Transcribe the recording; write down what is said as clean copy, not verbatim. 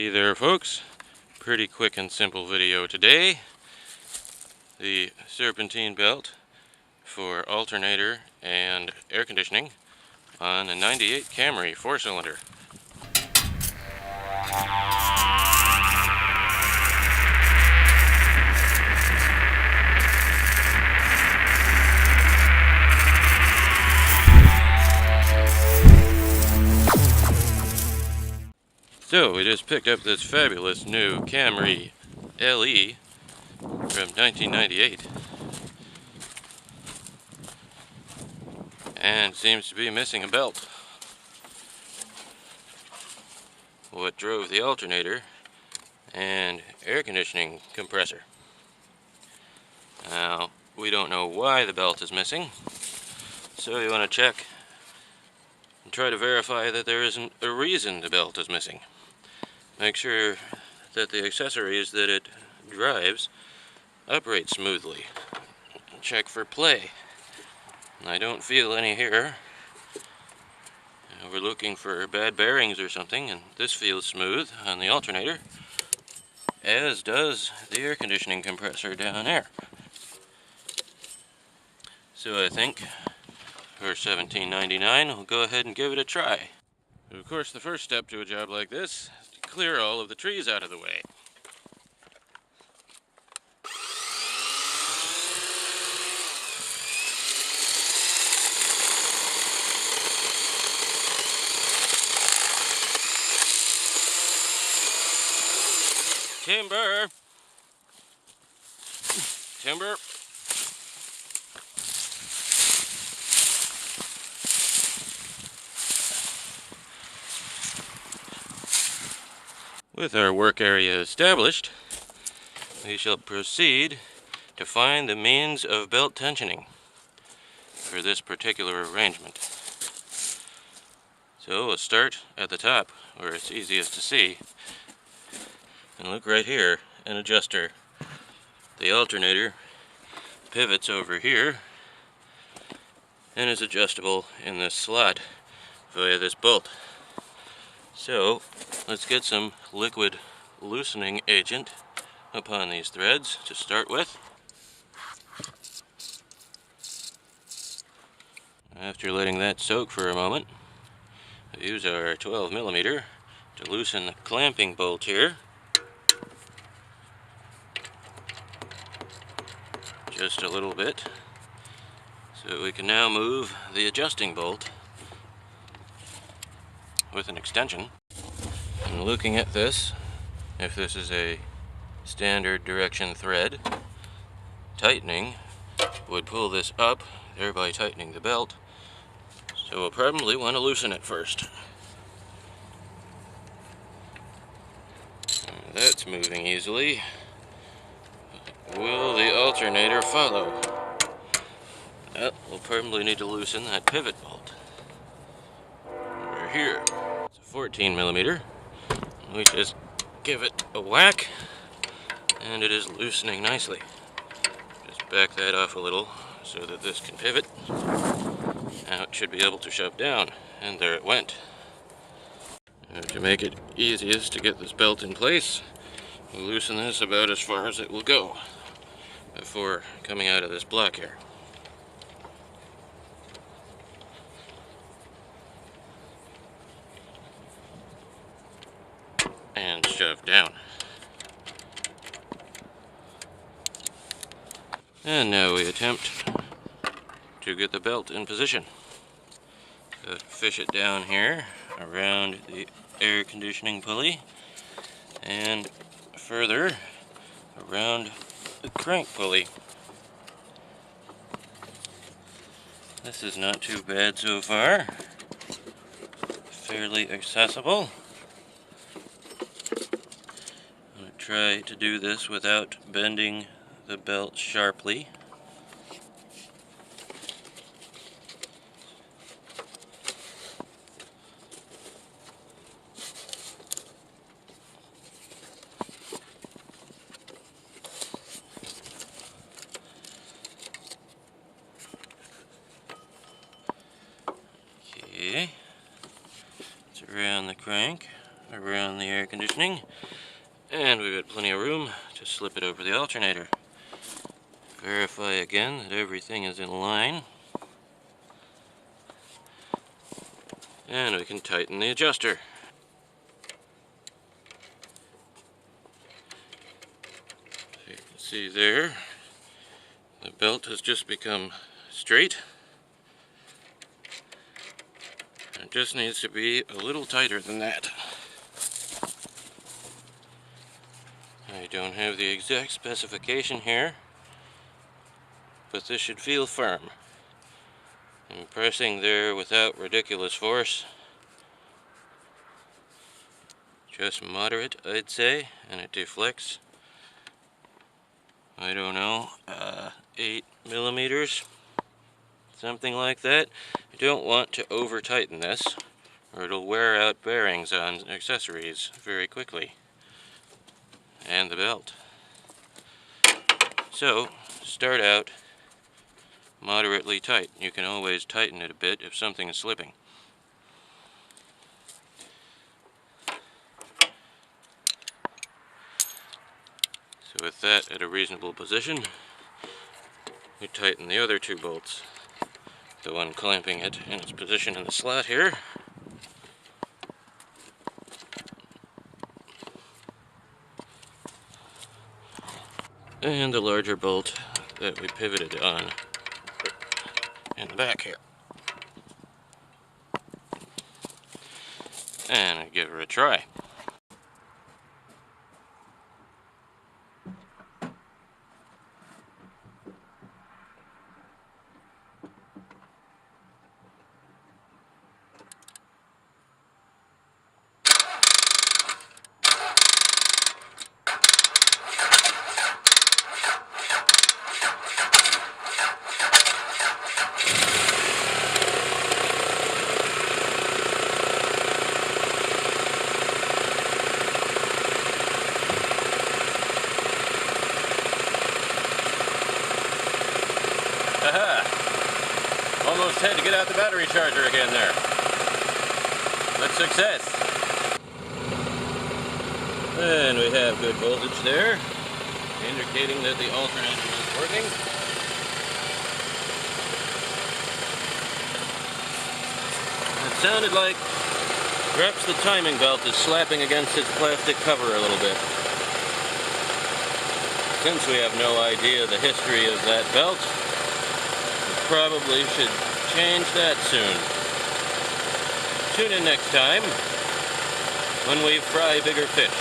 Hey there folks, pretty quick and simple video today. The serpentine belt for alternator and air conditioning on a 98 Camry 4-cylinder. So we just picked up this fabulous new Camry LE from 1998, and seems to be missing a belt. What drove the alternator and air conditioning compressor. Now, we don't know why the belt is missing, so you want to check and try to verify that there isn't a reason the belt is missing. Make sure that the accessories that it drives operate smoothly. Check for play. I don't feel any here. We're looking for bad bearings or something, and this feels smooth on the alternator, as does the air conditioning compressor down there. So I think for $17.99 we'll go ahead and give it a try. Of course, the first step to a job like this is to clear all of the trees out of the way. Timber! Timber! With our work area established, we shall proceed to find the means of belt tensioning for this particular arrangement. So we'll start at the top, where it's easiest to see. And look right here, an adjuster. The alternator pivots over here and is adjustable in this slot via this bolt. So let's get some liquid loosening agent upon these threads to start with. After letting that soak for a moment, we use our 12mm to loosen the clamping bolt here. Just a little bit, so we can now move the adjusting bolt with an extension. And looking at this, if this is a standard direction thread, tightening would pull this up, thereby tightening the belt. So we'll probably want to loosen it first. That's moving easily. Will the alternator follow? Well, we'll probably need to loosen that pivot bolt over here. It's a 14mm. We just give it a whack, and it is loosening nicely. Just back that off a little so that this can pivot. Now it should be able to shove down, and there it went. Now, to make it easiest to get this belt in place, we'll loosen this about as far as it will go before coming out of this block here. And shove down. And now we attempt to get the belt in position. So fish it down here around the air conditioning pulley and further around the crank pulley. This is not too bad so far. Fairly accessible. I'm going to try to do this without bending the belt sharply. Okay, it's around the crank, around the air conditioner. conditioning, and we've got plenty of room to slip it over the alternator. Verify again that everything is in line, and we can tighten the adjuster. So you can see there, the belt has just become straight. It just needs to be a little tighter than that. I don't have the exact specification here, but this should feel firm. I'm pressing there without ridiculous force. Just moderate, I'd say, and it deflects, I don't know, 8 millimeters, something like that. You don't want to over tighten this, or it'll wear out bearings on accessories very quickly, and the belt. So, start out moderately tight. You can always tighten it a bit if something is slipping. So with that at a reasonable position, we tighten the other two bolts. The one clamping it in its position in the slot here, and the larger bolt that we pivoted on in the back here. And I give her a try. Aha! Almost had to get out the battery charger again there. But success! And we have good voltage there, indicating that the alternator is working. It sounded like perhaps the timing belt is slapping against its plastic cover a little bit. Since we have no idea the history of that belt, probably should change that soon. Tune in next time when we fry bigger fish.